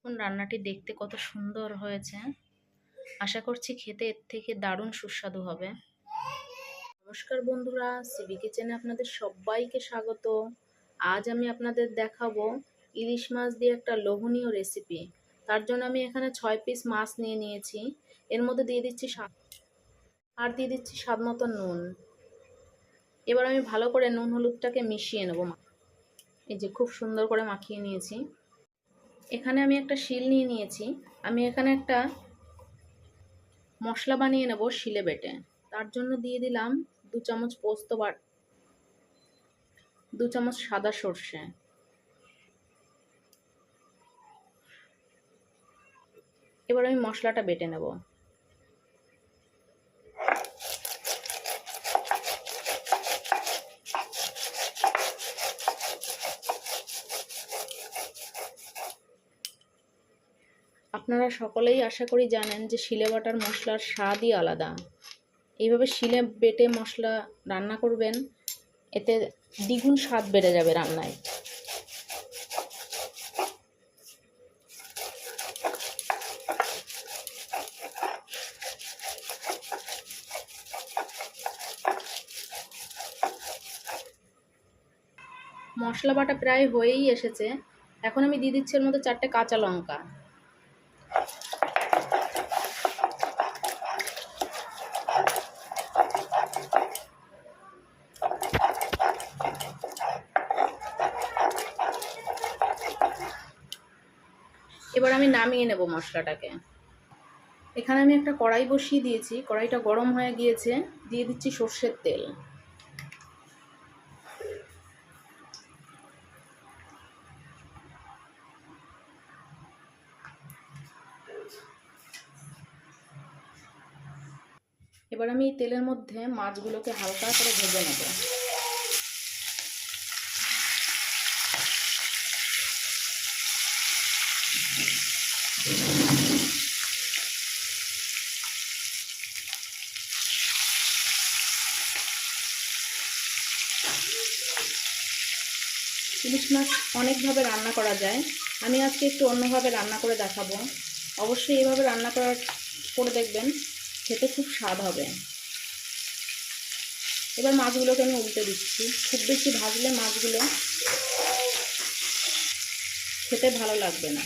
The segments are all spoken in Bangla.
রান্নাটি দেখতে কত সুন্দর হয়েছে। আশা করছি খেতে এর থেকে দারুণ সুস্বাদু হবে। নমস্কার বন্ধুরা, সিবি কিচেনে আপনাদের সবাইকে স্বাগত। আজ আমি আপনাদের দেখাবো ইলিশ মাছ দিয়ে একটা লোভনীয় রেসিপি। তার জন্য আমি এখানে 6 পিস মাছ নিয়ে নিয়েছি। এর মধ্যে দিয়ে দিচ্ছি স্বাদ মতো নুন। এবার আমি ভালো করে নুন হলুদটাকে মিশিয়ে নেব। এই যে খুব সুন্দর করে মাখিয়ে নিয়েছি। এখানে আমি একটা শিল নিয়ে নিয়েছি। আমি এখানে একটা মশলা বানিয়ে নেব শিলে বেটে। তার জন্য দিয়ে দিলাম 2 চামচ পোস্ত 2 চামচ সাদা সর্ষে। এবার আমি মশলাটা বেটে নেব। আপনারা সকলেই আশা করি জানেন যে শিলে বাটার মশলার স্বাদই আলাদা। এইভাবে শিলে বেটে মশলা রান্না করবেন, এতে দ্বিগুণ স্বাদ বেড়ে যাবে রান্নায়। মশলা বাটা প্রায় হয়েই এসেছে। এখন আমি দিয়ে দিচ্ছি এর মধ্যে 4টে কাঁচা লঙ্কা। এবার আমি নামিয়ে নেব মশলাটাকে। এখানে আমি একটা কড়াই বসিয়ে দিয়েছি। কড়াইটা গরম হয়ে গিয়েছে। দিয়ে দিচ্ছি সর্ষের তেল। এবার আমি এই তেলের মধ্যে মাছগুলোকে হালকা করে ভেজে নেব। ইলিশ মাছ অনেকভাবে রান্না করা যায়। আমি আজকে একটু অন্যভাবে রান্না করে দেখাবো। অবশ্যই এভাবে রান্না করে দেখবেন, খেতে খুব স্বাদ হবে। এবার মাছগুলোকে আমি উল্টে দিচ্ছি। খুব বেশি ভাজলে মাছগুলো খেতে ভালো লাগবে না।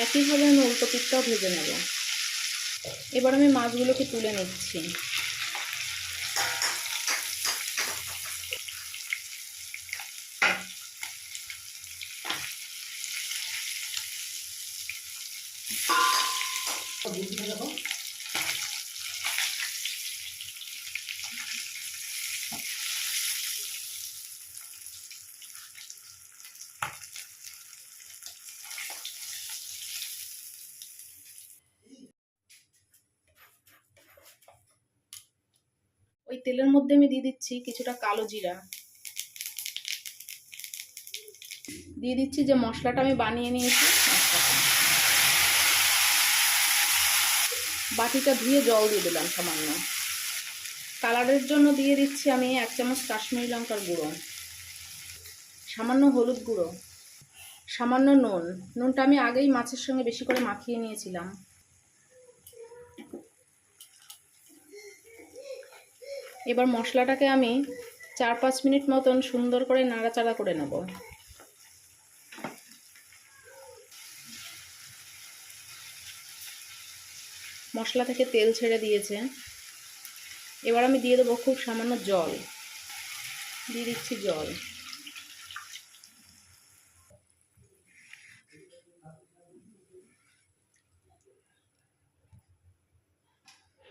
একইভাবে আমি উল্টো পিঠটাও ভেজে নেব। এবার আমি মাছগুলোকে তুলে নিচ্ছি। ওই তেলের মধ্যে আমি দিয়ে দিচ্ছি কিছুটা কালো জিরা। দিয়ে দিচ্ছি যে মশলাটা আমি বানিয়ে নিয়েছি। বাটিটা ধুয়ে জল দিয়ে দিলাম সামান্য। কালারের জন্য দিয়ে দিচ্ছি আমি 1 চামচ কাশ্মীরি লঙ্কার গুঁড়ো, সামান্য হলুদ গুঁড়ো, সামান্য নুন। নুনটা আমি আগেই মাছের সঙ্গে বেশি করে মাখিয়ে নিয়েছিলাম। এবার মশলাটাকে আমি 4-5 মিনিট মতন সুন্দর করে নাড়াচাড়া করে নেব। মশলা থেকে তেল ছেড়ে দিয়েছে। এবার আমি দিয়ে দেবো খুব সামান্য জল। দিয়ে দিচ্ছি জল।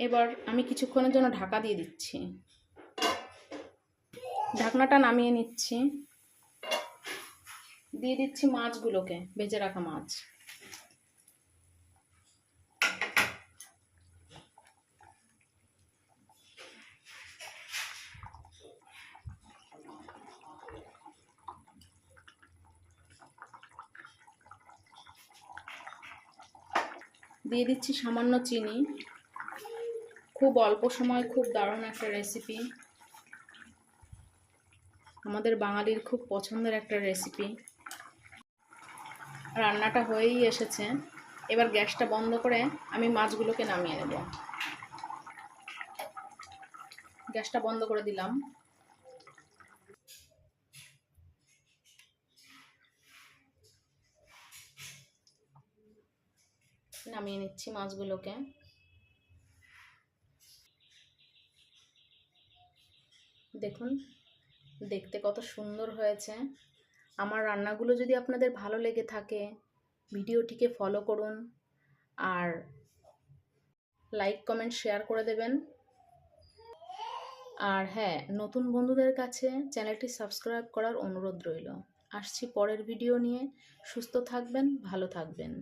এবার আমি কিছুক্ষণের জন্য ঢাকা দিয়ে দিচ্ছি। ঢাকনাটা নামিয়ে নিচ্ছি। দিয়ে দিচ্ছি মাছগুলোকে, ভেজে রাখা মাছ। দিয়ে দিচ্ছি সামান্য চিনি। খুব অল্প সময় খুব দারুণ একটা রেসিপি, আমাদের বাঙালির খুব পছন্দের একটা রেসিপি। রান্নাটা হয়েই এসেছে, এবার গ্যাসটা বন্ধ করে আমি মাছগুলোকে নামিয়ে নেব। গ্যাসটা বন্ধ করে দিলাম। নামিয়ে নিচ্ছি মাছগুলোকে। দেখুন দেখতে কত সুন্দর হয়েছে। আমার রান্নাগুলো যদি আপনাদের ভালো লেগে থাকে ভিডিওটিকে ফলো করুন আর লাইক কমেন্ট শেয়ার করে দেবেন। আর হ্যাঁ, নতুন বন্ধুদের কাছে চ্যানেলটি সাবস্ক্রাইব করার অনুরোধ রইল। আসছি পরের ভিডিও নিয়ে। সুস্থ থাকবেন, ভালো থাকবেন।